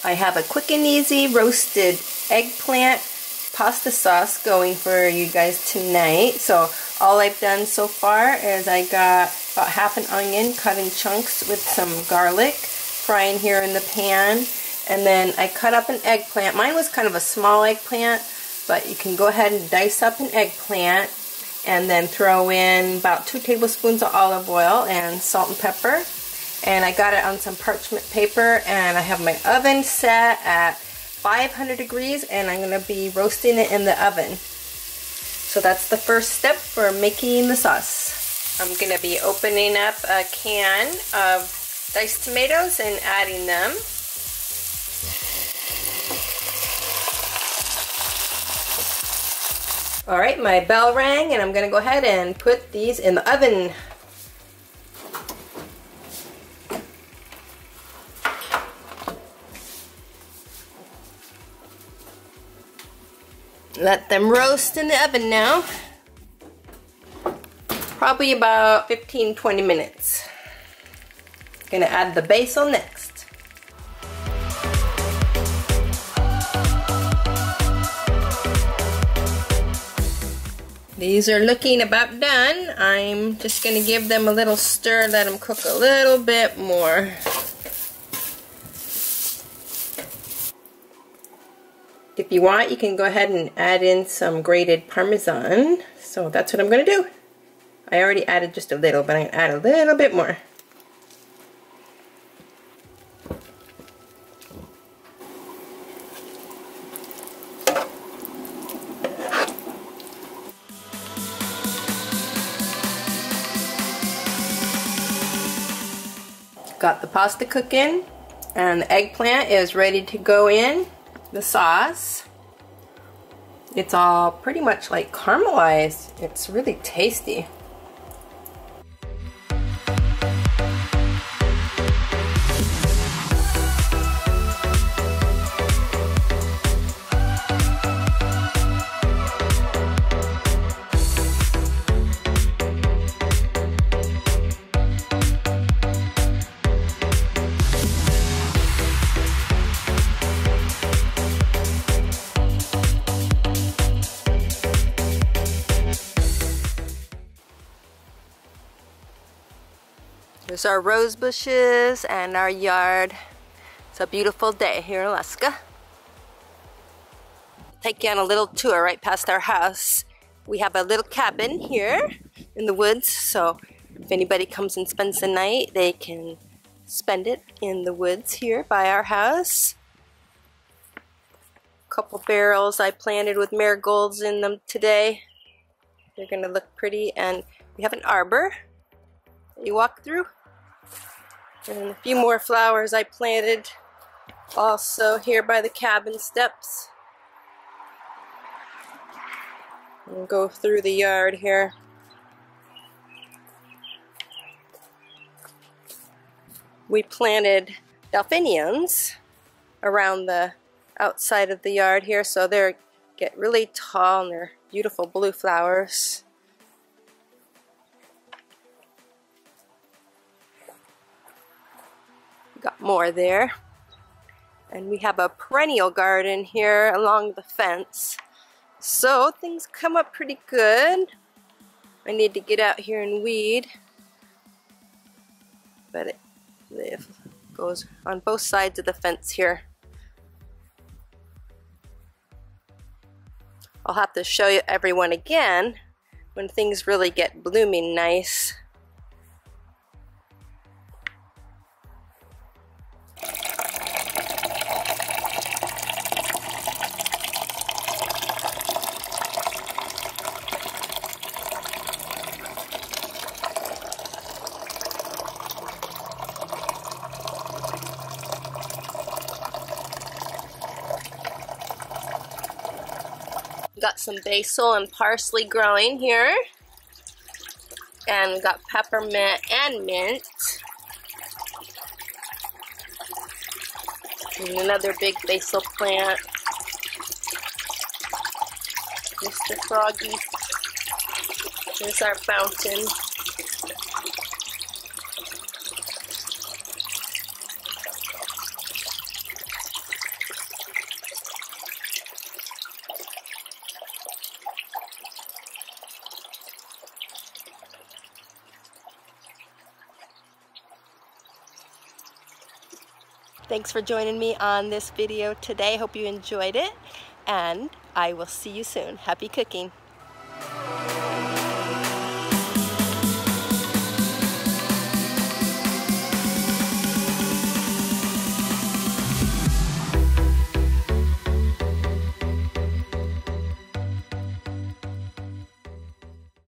I have a quick and easy roasted eggplant pasta sauce going for you guys tonight. So all I've done so far is I got about half an onion cut in chunks with some garlic frying here in the pan. And then I cut up an eggplant. Mine was kind of a small eggplant, but you can go ahead and dice up an eggplant and then throw in about 2 tablespoons of olive oil and salt and pepper. And I got it on some parchment paper, and I have my oven set at 500 degrees, and I'm going to be roasting it in the oven. So that's the first step for making the sauce. I'm going to be opening up a can of diced tomatoes and adding them. Alright, my bell rang, and I'm going to go ahead and put these in the oven. Let them roast in the oven now. Probably about 15-20 minutes. Gonna add the basil next. These are looking about done. I'm just gonna give them a little stir, let them cook a little bit more. If you want, you can go ahead and add in some grated Parmesan. So that's what I'm going to do. I already added just a little, but I'm going to add a little bit more. Got the pasta cooking, and the eggplant is ready to go in the sauce. It's all pretty much like caramelized. It's really tasty. There's our rose bushes and our yard. It's a beautiful day here in Alaska. Take you on a little tour right past our house. We have a little cabin here in the woods, so if anybody comes and spends the night, they can spend it in the woods here by our house. A couple barrels I planted with marigolds in them today. They're gonna look pretty, and we have an arbor that you walk through. And a few more flowers I planted also here by the cabin steps. And go through the yard here. We planted delphiniums around the outside of the yard here, so they get really tall and they're beautiful blue flowers. Got more there. And we have a perennial garden here along the fence. So things come up pretty good. I need to get out here and weed. But it goes on both sides of the fence here. I'll have to show you everyone again when things really get blooming nice. Got some basil and parsley growing here, and we got peppermint and mint, and another big basil plant. Mr. Froggy. There's our fountain. Thanks for joining me on this video today. Hope you enjoyed it, and I will see you soon. Happy cooking.